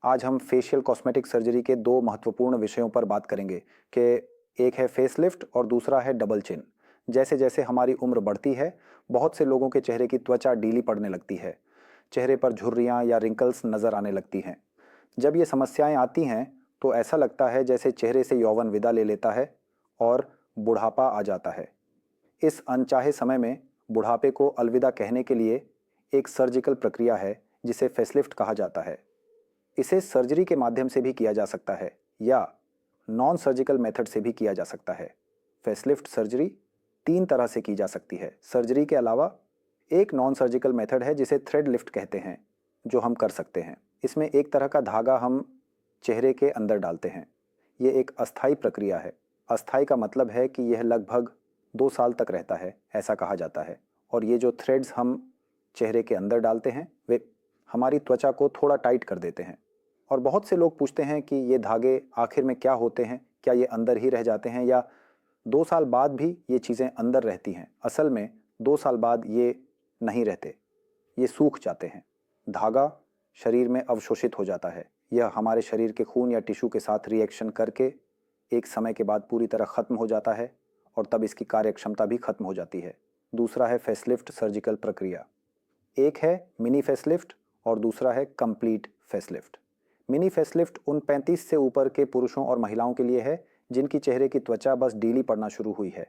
आज हम facial cosmetic surgery के दो महत्वपूर्ण विषयों पर बात करेंगे कि एक है फेसलिफ्ट और दूसरा है डबल चिन। जैसे जैसे हमारी उम्र बढ़ती है, बहुत से लोगों के चेहरे की त्वचा ढीली पड़ने लगती है। चेहरे पर झुर्रियाँ या रिंकल्स नज़र आने लगती हैं। जब ये समस्याएं आती हैं तो ऐसा लगता है जैसे चेहरे से यौवन विदा ले लेता है और बुढ़ापा आ जाता है। इस अनचाहे समय में बुढ़ापे को अलविदा कहने के लिए एक सर्जिकल प्रक्रिया है जिसे फेसलिफ्ट कहा जाता है। इसे सर्जरी के माध्यम से भी किया जा सकता है या नॉन सर्जिकल मेथड से भी किया जा सकता है। फेसलिफ्ट सर्जरी तीन तरह से की जा सकती है। सर्जरी के अलावा एक नॉन सर्जिकल मेथड है जिसे थ्रेड लिफ्ट कहते हैं, जो हम कर सकते हैं। इसमें एक तरह का धागा हम चेहरे के अंदर डालते हैं। ये एक अस्थायी प्रक्रिया है। अस्थायी का मतलब है कि यह लगभग 2 साल तक रहता है, ऐसा कहा जाता है। और ये जो थ्रेड्स हम चेहरे के अंदर डालते हैं वे हमारी त्वचा को थोड़ा टाइट कर देते हैं। और बहुत से लोग पूछते हैं कि ये धागे आखिर में क्या होते हैं, क्या ये अंदर ही रह जाते हैं या 2 साल बाद भी ये चीज़ें अंदर रहती हैं। असल में 2 साल बाद ये नहीं रहते, ये सूख जाते हैं। धागा शरीर में अवशोषित हो जाता है। यह हमारे शरीर के खून या टिश्यू के साथ रिएक्शन करके एक समय के बाद पूरी तरह ख़त्म हो जाता है और तब इसकी कार्यक्षमता भी खत्म हो जाती है। दूसरा है फेसलिफ्ट सर्जिकल प्रक्रिया। एक है मिनी फेसलिफ्ट और दूसरा है कंप्लीट फेसलिफ्ट। मिनी फेसलिफ्ट उन 35 से ऊपर के पुरुषों और महिलाओं के लिए है जिनकी चेहरे की त्वचा बस ढीली पड़ना शुरू हुई है।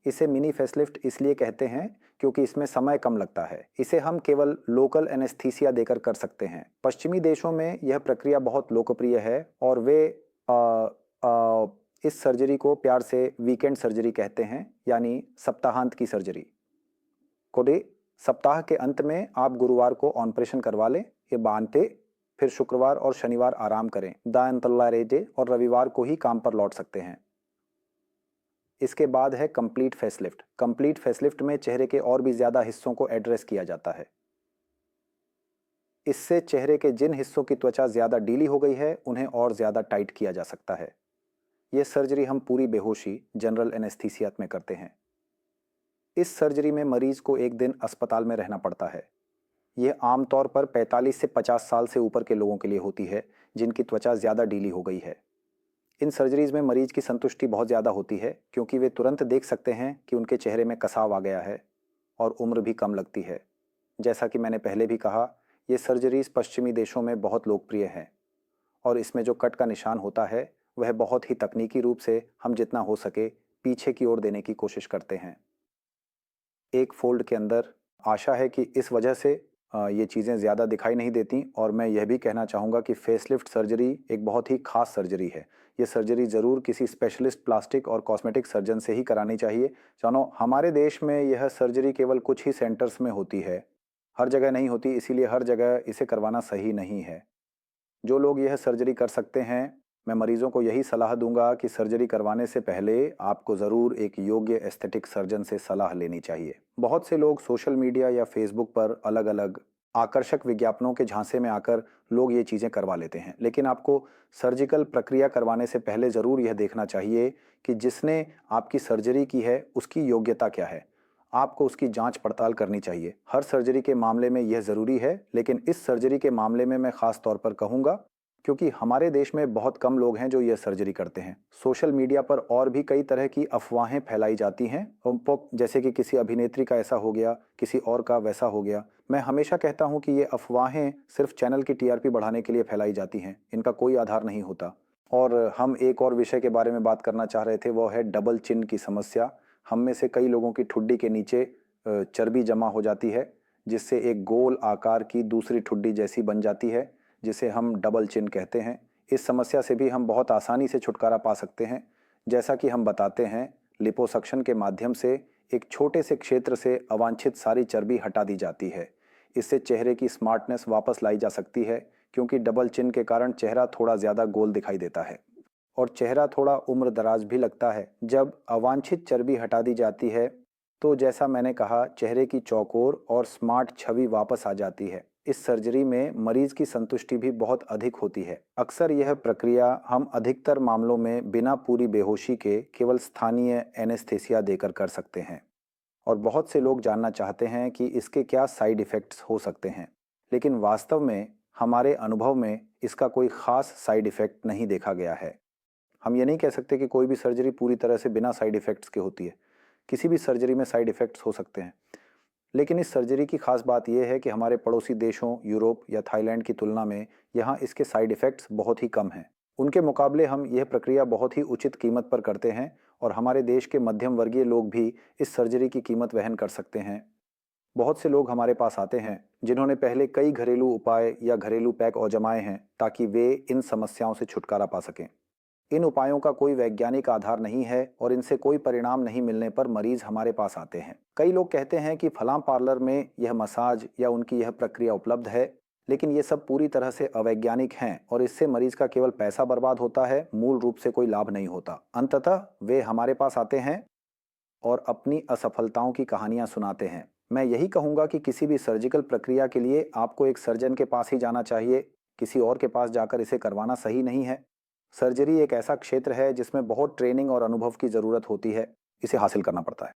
इसे मिनी फेसलिफ्ट इसलिए कहते हैं क्योंकि इसमें समय कम लगता है। इसे हम केवल लोकल एनेस्थीसिया देकर कर सकते हैं। पश्चिमी देशों में यह प्रक्रिया बहुत लोकप्रिय है और वे आ, आ, इस सर्जरी को प्यार से वीकेंड सर्जरी कहते हैं, यानी सप्ताहांत की सर्जरी। कोडे सप्ताह के अंत में आप गुरुवार को ऑपरेशन करवा लें, ये बांधते, फिर शुक्रवार और शनिवार आराम करें, दायंतल्ला रेजे और रविवार को ही काम पर लौट सकते हैं। इसके बाद है कंप्लीट फेसलिफ्ट। कंप्लीट फेसलिफ्ट में चेहरे के और भी ज्यादा हिस्सों को एड्रेस किया जाता है। इससे चेहरे के जिन हिस्सों की त्वचा ज्यादा ढीली हो गई है उन्हें और ज्यादा टाइट किया जा सकता है। यह सर्जरी हम पूरी बेहोशी जनरल एनेस्थीसिया में करते हैं। इस सर्जरी में मरीज को एक दिन अस्पताल में रहना पड़ता है। यह आमतौर पर 45 से 50 साल से ऊपर के लोगों के लिए होती है जिनकी त्वचा ज़्यादा ढीली हो गई है। इन सर्जरीज में मरीज की संतुष्टि बहुत ज़्यादा होती है क्योंकि वे तुरंत देख सकते हैं कि उनके चेहरे में कसाव आ गया है और उम्र भी कम लगती है। जैसा कि मैंने पहले भी कहा, ये सर्जरीज पश्चिमी देशों में बहुत लोकप्रिय हैं और इसमें जो कट का निशान होता है वह बहुत ही तकनीकी रूप से हम जितना हो सके पीछे की ओर देने की कोशिश करते हैं। एक फोल्ड के अंदर। आशा है कि इस वजह से ये चीज़ें ज़्यादा दिखाई नहीं देती। और मैं यह भी कहना चाहूँगा कि फेसलिफ्ट सर्जरी एक बहुत ही खास सर्जरी है। ये सर्जरी ज़रूर किसी स्पेशलिस्ट प्लास्टिक और कॉस्मेटिक सर्जन से ही करानी चाहिए। जानो, हमारे देश में यह सर्जरी केवल कुछ ही सेंटर्स में होती है, हर जगह नहीं होती, इसीलिए हर जगह इसे करवाना सही नहीं है। जो लोग यह सर्जरी कर सकते हैं, मैं मरीजों को यही सलाह दूंगा कि सर्जरी करवाने से पहले आपको ज़रूर एक योग्य एस्थेटिक सर्जन से सलाह लेनी चाहिए। बहुत से लोग सोशल मीडिया या फेसबुक पर अलग अलग आकर्षक विज्ञापनों के झांसे में आकर लोग ये चीज़ें करवा लेते हैं, लेकिन आपको सर्जिकल प्रक्रिया करवाने से पहले ज़रूर यह देखना चाहिए कि जिसने आपकी सर्जरी की है उसकी योग्यता क्या है। आपको उसकी जांच पड़ताल करनी चाहिए। हर सर्जरी के मामले में यह ज़रूरी है, लेकिन इस सर्जरी के मामले में मैं ख़ास तौर पर कहूँगा क्योंकि हमारे देश में बहुत कम लोग हैं जो यह सर्जरी करते हैं। सोशल मीडिया पर और भी कई तरह की अफवाहें फैलाई जाती हैं, जैसे कि किसी अभिनेत्री का ऐसा हो गया, किसी और का वैसा हो गया। मैं हमेशा कहता हूं कि ये अफवाहें सिर्फ चैनल की टीआरपी बढ़ाने के लिए फैलाई जाती हैं, इनका कोई आधार नहीं होता। और हम एक और विषय के बारे में बात करना चाह रहे थे, वो है डबल चिन की समस्या। हम में से कई लोगों की ठुड्डी के नीचे चर्बी जमा हो जाती है, जिससे एक गोल आकार की दूसरी ठुड्डी जैसी बन जाती है, जिसे हम डबल चिन कहते हैं। इस समस्या से भी हम बहुत आसानी से छुटकारा पा सकते हैं। जैसा कि हम बताते हैं, लिपोसक्शन के माध्यम से एक छोटे से क्षेत्र से अवांछित सारी चर्बी हटा दी जाती है। इससे चेहरे की स्मार्टनेस वापस लाई जा सकती है, क्योंकि डबल चिन के कारण चेहरा थोड़ा ज़्यादा गोल दिखाई देता है और चेहरा थोड़ा उम्र दराज भी लगता है। जब अवांछित चर्बी हटा दी जाती है तो जैसा मैंने कहा, चेहरे की चौकोर और स्मार्ट छवि वापस आ जाती है। इस सर्जरी में मरीज की संतुष्टि भी बहुत अधिक होती है। अक्सर यह प्रक्रिया हम अधिकतर मामलों में बिना पूरी बेहोशी के केवल स्थानीय एनेस्थेसिया देकर कर सकते हैं। और बहुत से लोग जानना चाहते हैं कि इसके क्या साइड इफ़ेक्ट्स हो सकते हैं, लेकिन वास्तव में हमारे अनुभव में इसका कोई ख़ास साइड इफ़ेक्ट नहीं देखा गया है। हम ये नहीं कह सकते कि कोई भी सर्जरी पूरी तरह से बिना साइड इफ़ेक्ट्स के होती है। किसी भी सर्जरी में साइड इफ़ेक्ट्स हो सकते हैं। लेकिन इस सर्जरी की खास बात यह है कि हमारे पड़ोसी देशों, यूरोप या थाईलैंड की तुलना में यहाँ इसके साइड इफ़ेक्ट्स बहुत ही कम हैं। उनके मुकाबले हम यह प्रक्रिया बहुत ही उचित कीमत पर करते हैं और हमारे देश के मध्यम वर्गीय लोग भी इस सर्जरी की कीमत वहन कर सकते हैं। बहुत से लोग हमारे पास आते हैं जिन्होंने पहले कई घरेलू उपाय या घरेलू पैक आजमाए हैं ताकि वे इन समस्याओं से छुटकारा पा सकें। इन उपायों का कोई वैज्ञानिक आधार नहीं है और इनसे कोई परिणाम नहीं मिलने पर मरीज हमारे पास आते हैं। कई लोग कहते हैं कि फलां पार्लर में यह मसाज या उनकी यह प्रक्रिया उपलब्ध है, लेकिन ये सब पूरी तरह से अवैज्ञानिक हैं और इससे मरीज का केवल पैसा बर्बाद होता है, मूल रूप से कोई लाभ नहीं होता। अंततः वे हमारे पास आते हैं और अपनी असफलताओं की कहानियां सुनाते हैं। मैं यही कहूंगा कि किसी भी सर्जिकल प्रक्रिया के लिए आपको एक सर्जन के पास ही जाना चाहिए, किसी और के पास जाकर इसे करवाना सही नहीं है। सर्जरी एक ऐसा क्षेत्र है जिसमें बहुत ट्रेनिंग और अनुभव की ज़रूरत होती है, इसे हासिल करना पड़ता है।